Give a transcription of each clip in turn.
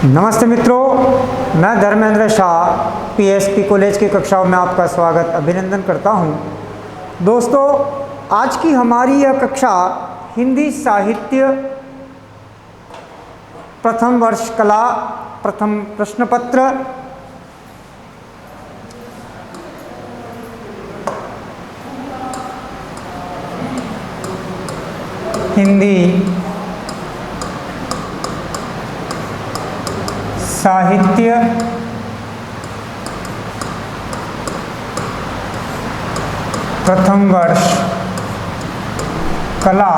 नमस्ते मित्रों, मैं धर्मेंद्र शाह पीएसपी कॉलेज की कक्षाओं में आपका स्वागत अभिनंदन करता हूं। दोस्तों, आज की हमारी यह कक्षा हिंदी साहित्य प्रथम वर्ष कला प्रथम प्रश्न पत्र हिंदी साहित्य प्रथम वर्ष कला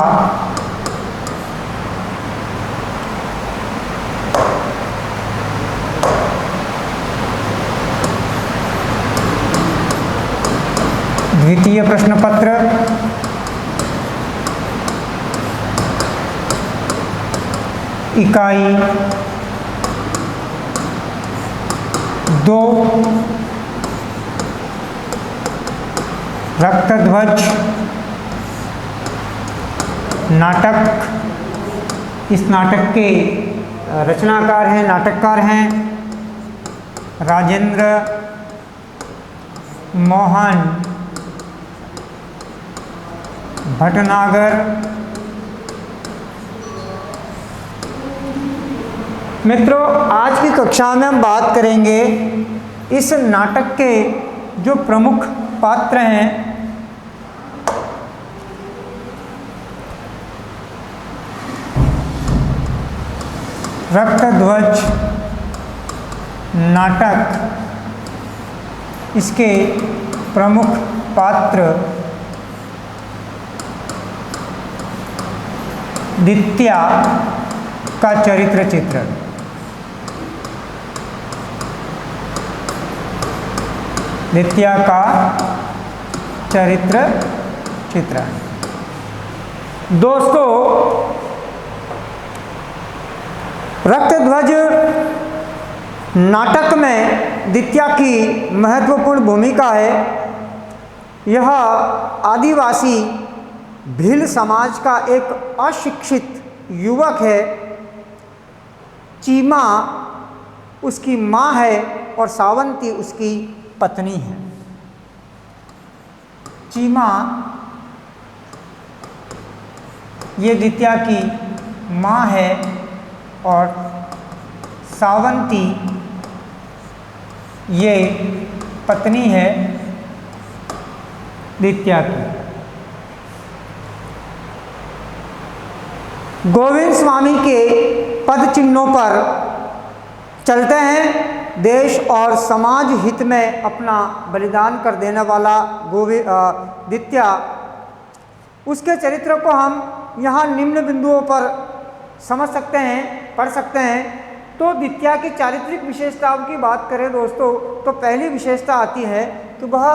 द्वितीय प्रश्न पत्र इकाई 2 रक्तध्वज नाटक। इस नाटक के रचनाकार हैं, नाटककार हैं राजेंद्र मोहन भटनागर। मित्रों, आज की कक्षा में हम बात करेंगे इस नाटक के जो प्रमुख पात्र हैं रक्तध्वज नाटक, इसके प्रमुख पात्र दित्या का चरित्र चित्रण। दित्या का चरित्र चित्रण। दोस्तों, रक्तध्वज नाटक में दित्या की महत्वपूर्ण भूमिका है। यह आदिवासी भील समाज का एक अशिक्षित युवक है। चीमा उसकी माँ है और सावंती उसकी पत्नी है। चीमा ये दित्या की माँ है और सावंती ये पत्नी है दित्या की। गोविंद स्वामी के पद चिन्हों पर चलते हैं। देश और समाज हित में अपना बलिदान कर देने वाला दित्या, उसके चरित्र को हम यहाँ निम्न बिंदुओं पर समझ सकते हैं, पढ़ सकते हैं। तो दित्या की चारित्रिक विशेषताओं की बात करें दोस्तों, तो पहली विशेषता आती है कि वह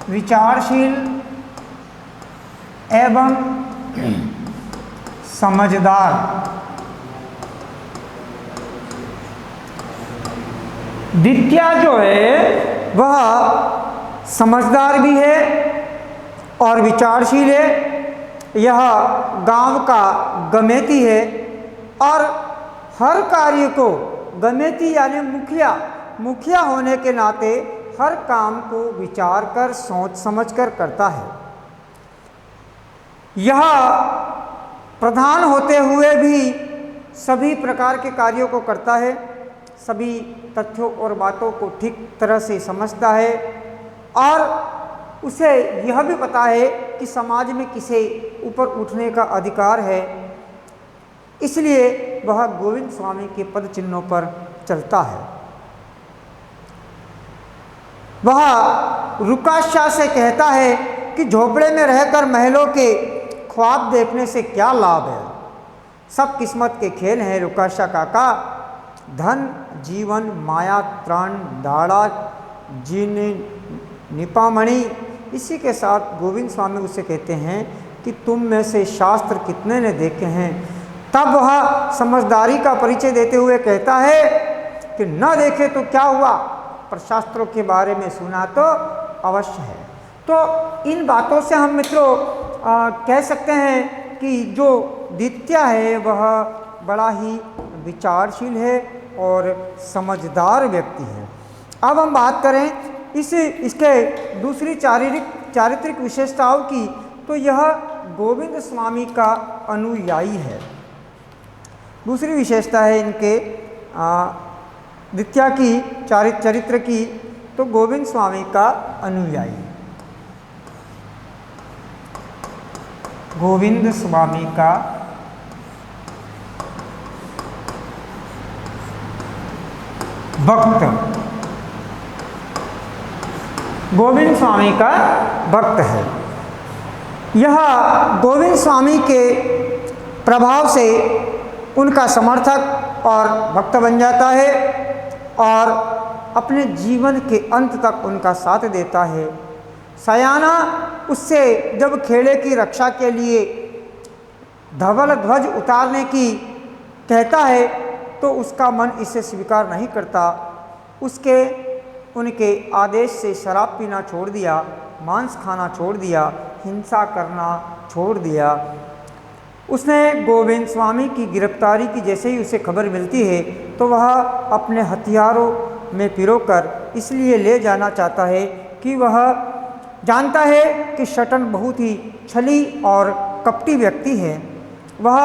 विचारशील एवं समझदार। दित्या जो है वह समझदार भी है और विचारशील है। यह गांव का गमेती है और हर कार्य को गमेती यानी मुखिया होने के नाते हर काम को विचार कर सोच समझ कर करता है। यह प्रधान होते हुए भी सभी प्रकार के कार्यों को करता है, सभी तथ्यों और बातों को ठीक तरह से समझता है और उसे यह भी पता है कि समाज में किसे ऊपर उठने का अधिकार है। इसलिए वह गोविंद स्वामी के पद चिन्हों पर चलता है। वह रुकाशा से कहता है कि झोपड़े में रहकर महलों के ख्वाब देखने से क्या लाभ है। सब किस्मत के खेल हैं रुकाशा काका। धन जीवन माया त्राण दाड़ा जीने निपामणि। इसी के साथ गोविंद स्वामी उसे कहते हैं कि तुम में से शास्त्र कितने ने देखे हैं। तब वह समझदारी का परिचय देते हुए कहता है कि न देखे तो क्या हुआ, पर शास्त्रों के बारे में सुना तो अवश्य है। तो इन बातों से हम मित्रों कह सकते हैं कि जो दित्या है वह बड़ा ही विचारशील है और समझदार व्यक्ति है। अब हम बात करें इसके दूसरी चारित्रिक विशेषताओं की, तो यह गोविंद स्वामी का अनुयायी है। दूसरी विशेषता है इनके दित्या की चरित्र की, तो गोविंद स्वामी का अनुयायी, गोविंद स्वामी का भक्त, गोविंद स्वामी का भक्त है। यह गोविंद स्वामी के प्रभाव से उनका समर्थक और भक्त बन जाता है और अपने जीवन के अंत तक उनका साथ देता है। सयाना उससे जब खेड़े की रक्षा के लिए धवल ध्वज उतारने की कहता है तो उसका मन इसे स्वीकार नहीं करता। उनके आदेश से शराब पीना छोड़ दिया, मांस खाना छोड़ दिया, हिंसा करना छोड़ दिया। उसने गोविंद स्वामी की गिरफ्तारी की जैसे ही उसे खबर मिलती है तो वह अपने हथियारों में पिरोकर इसलिए ले जाना चाहता है कि वह जानता है कि शटन बहुत ही छली और कपटी व्यक्ति है। वह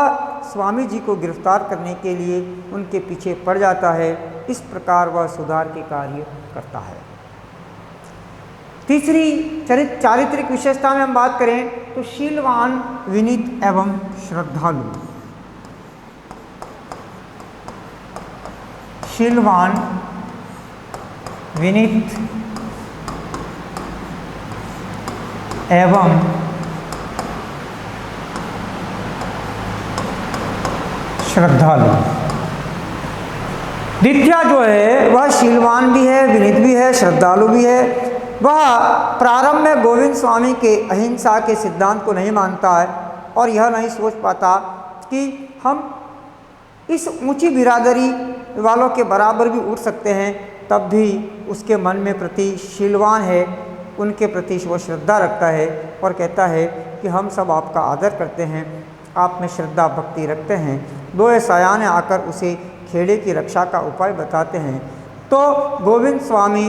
स्वामी जी को गिरफ्तार करने के लिए उनके पीछे पड़ जाता है। इस प्रकार वह सुधार के कार्य करता है। तीसरी चारित्रिक विशेषता में हम बात करें तो शीलवान, विनीत एवं श्रद्धालु। शीलवान, विनीत एवं श्रद्धालु। दित्या जो है वह शीलवान भी है, विनीत भी है, श्रद्धालु भी है। वह प्रारंभ में गोविंद स्वामी के अहिंसा के सिद्धांत को नहीं मानता है और यह नहीं सोच पाता कि हम इस ऊंची बिरादरी वालों के बराबर भी उठ सकते हैं। तब भी उसके मन में प्रति शीलवान है, उनके प्रति वो श्रद्धा रखता है और कहता है कि हम सब आपका आदर करते हैं, आप में श्रद्धा भक्ति रखते हैं। दो सयाने आकर उसे खेड़े की रक्षा का उपाय बताते हैं तो गोविंद स्वामी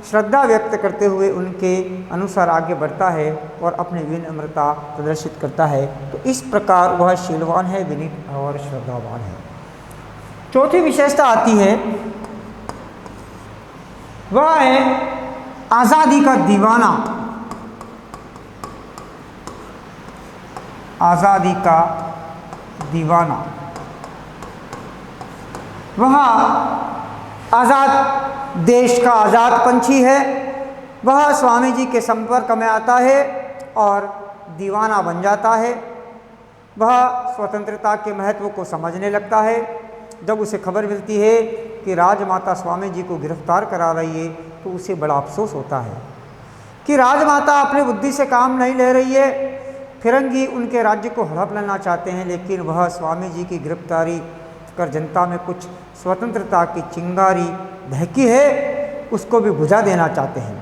श्रद्धा व्यक्त करते हुए उनके अनुसार आगे बढ़ता है और अपनी विनम्रता प्रदर्शित करता है। तो इस प्रकार वह शीलवान है, विनीत और श्रद्धावान है। चौथी विशेषता आती है, वह है आज़ादी का दीवाना। आज़ादी का दीवाना। वह आज़ाद देश का आज़ाद पंछी है। वह स्वामी जी के संपर्क में आता है और दीवाना बन जाता है। वह स्वतंत्रता के महत्व को समझने लगता है। जब उसे खबर मिलती है कि राजमाता स्वामी जी को गिरफ्तार करा रही है तो उसे बड़ा अफसोस होता है कि राजमाता अपनी बुद्धि से काम नहीं ले रही है। फिरंगी उनके राज्य को हड़प लेना चाहते हैं, लेकिन वह स्वामी जी की गिरफ्तारी कर जनता में कुछ स्वतंत्रता की चिंगारी दहकी है, उसको भी बुझा देना चाहते हैं।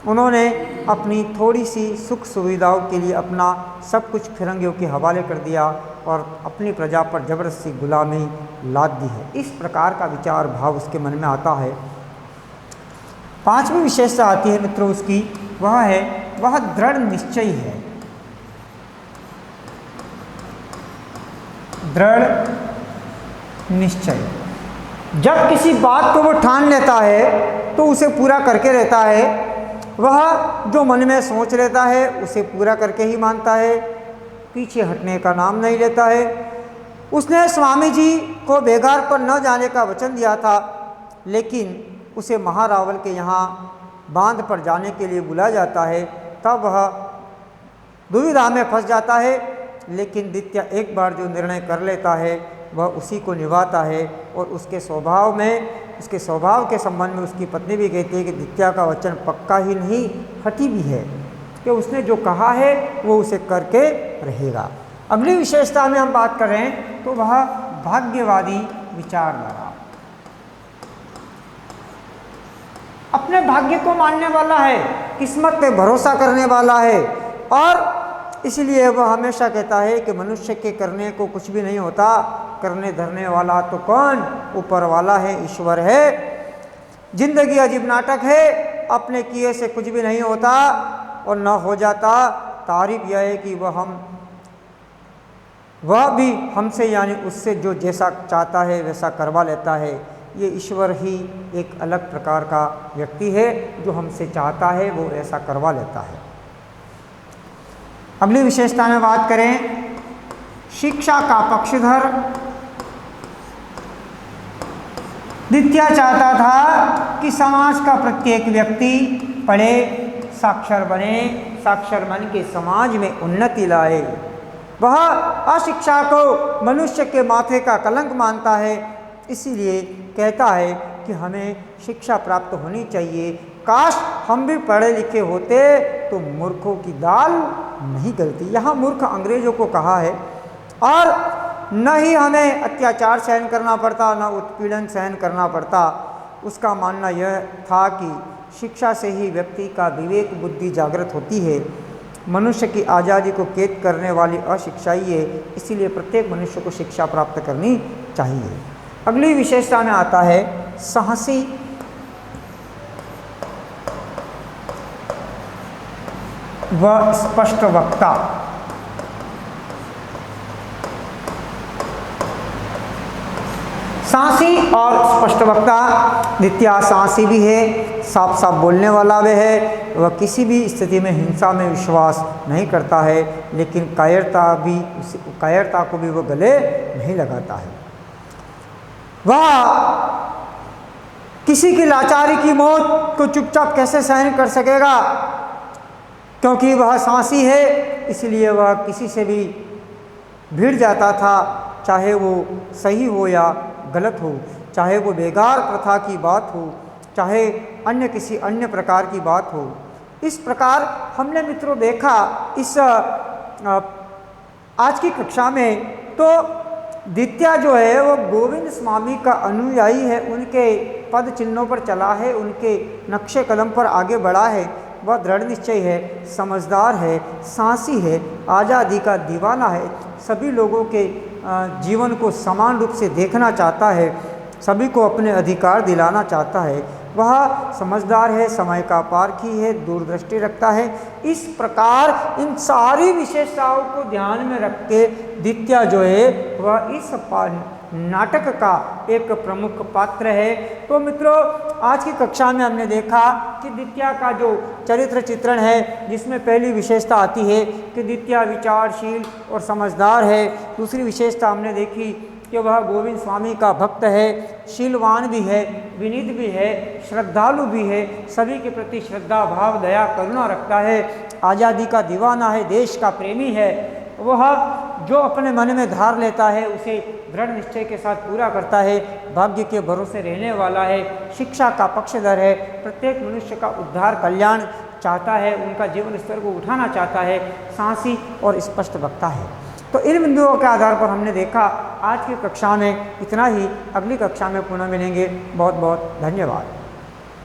उन्होंने अपनी थोड़ी सी सुख सुविधाओं के लिए अपना सब कुछ फिरंगियों के हवाले कर दिया और अपनी प्रजा पर जबरदस्ती गुलामी लाद दी है। इस प्रकार का विचार भाव उसके मन में आता है। पांचवी विशेषता आती है मित्रों उसकी, वह दृढ़ निश्चयी है। दृढ़ निश्चय। जब किसी बात को वो ठान लेता है तो उसे पूरा करके रहता है। वह जो मन में सोच लेता है उसे पूरा करके ही मानता है, पीछे हटने का नाम नहीं लेता है। उसने स्वामी जी को बेगार पर न जाने का वचन दिया था, लेकिन उसे महारावल के यहाँ बांध पर जाने के लिए बुलाया जाता है। तब वह दुविधा में फंस जाता है, लेकिन दित्या एक बार जो निर्णय कर लेता है वह उसी को निभाता है। और उसके स्वभाव के संबंध में उसकी पत्नी भी कहती है कि दित्या का वचन पक्का ही नहीं हठी भी है, कि उसने जो कहा है वो उसे करके रहेगा। अगली विशेषता में हम बात करें तो वह भाग्यवादी विचारधारा। अपने भाग्य को मानने वाला है, किस्मत पे भरोसा करने वाला है और इसलिए वह हमेशा कहता है कि मनुष्य के करने को कुछ भी नहीं होता, करने धरने वाला तो कौन, ऊपर वाला है, ईश्वर है। जिंदगी अजीब नाटक है, अपने किए से कुछ भी नहीं होता और न हो जाता। तारीफ यह है कि वह भी हमसे यानी उससे जो जैसा चाहता है वैसा करवा लेता है। ये ईश्वर ही एक अलग प्रकार का व्यक्ति है, जो हमसे चाहता है वो ऐसा करवा लेता है। अगली विशेषता में बात करें, शिक्षा का पक्षधर। द्वितीय चाहता था कि समाज का प्रत्येक व्यक्ति पढ़े, साक्षर बने, साक्षर बन के समाज में उन्नति लाए। वह अशिक्षा को मनुष्य के माथे का कलंक मानता है, इसीलिए कहता है कि हमें शिक्षा प्राप्त होनी चाहिए। काश हम भी पढ़े लिखे होते तो मूर्खों की दाल नहीं गलती। यहाँ मूर्ख अंग्रेजों को कहा है, और न ही हमें अत्याचार सहन करना पड़ता, न उत्पीड़न सहन करना पड़ता। उसका मानना यह था कि शिक्षा से ही व्यक्ति का विवेक बुद्धि जागृत होती है। मनुष्य की आज़ादी को कैद करने वाली अशिक्षा ही है, इसीलिए प्रत्येक मनुष्य को शिक्षा प्राप्त करनी चाहिए। अगली विशेषता में आता है साहसी। व स्पष्ट वक्ता। साहसी और स्पष्ट वक्ता। द्वितीय साहसी भी है, साफ साफ बोलने वाला वह है। वह किसी भी स्थिति में हिंसा में विश्वास नहीं करता है, लेकिन कायरता को भी वह गले नहीं लगाता है। वह किसी की लाचारी की मौत को चुपचाप कैसे सहन कर सकेगा, क्योंकि वह साहसी है, इसलिए वह किसी से भी भिड़ जाता था, चाहे वो सही हो या गलत हो, चाहे वो बेगार प्रथा की बात हो, चाहे अन्य किसी अन्य प्रकार की बात हो। इस प्रकार हमने मित्रों देखा इस आज की कक्षा में, तो द्वितीय जो है वो गोविंद स्वामी का अनुयायी है, उनके पद चिन्हों पर चला है, उनके नक्शे कदम पर आगे बढ़ा है। वह दृढ़ निश्चय है, समझदार है, साहसी है, आज़ादी का दीवाना है, सभी लोगों के जीवन को समान रूप से देखना चाहता है, सभी को अपने अधिकार दिलाना चाहता है। वह समझदार है, समय का पारखी है, दूरदृष्टि रखता है। इस प्रकार इन सारी विशेषताओं को ध्यान में रख के द्वितीय जो है वह इस नाटक का एक प्रमुख पात्र है। तो मित्रों, आज की कक्षा में हमने देखा कि द्वितीय का जो चरित्र चित्रण है, जिसमें पहली विशेषता आती है कि द्वितीय विचारशील और समझदार है। दूसरी विशेषता हमने देखी कि वह गोविंद स्वामी का भक्त है, शीलवान भी है, विनीत भी है, श्रद्धालु भी है, सभी के प्रति श्रद्धा भाव दया करुणा रखता है, आज़ादी का दीवाना है, देश का प्रेमी है। वह जो अपने मन में धार लेता है उसे दृढ़ निश्चय के साथ पूरा करता है, भाग्य के भरोसे रहने वाला है, शिक्षा का पक्षधर है, प्रत्येक मनुष्य का उद्धार कल्याण चाहता है, उनका जीवन स्तर को उठाना चाहता है, साहसी और स्पष्ट वक्ता है। तो इन बिंदुओं के आधार पर हमने देखा आज की कक्षा में इतना ही। अगली कक्षा में पुनः मिलेंगे। बहुत बहुत धन्यवाद।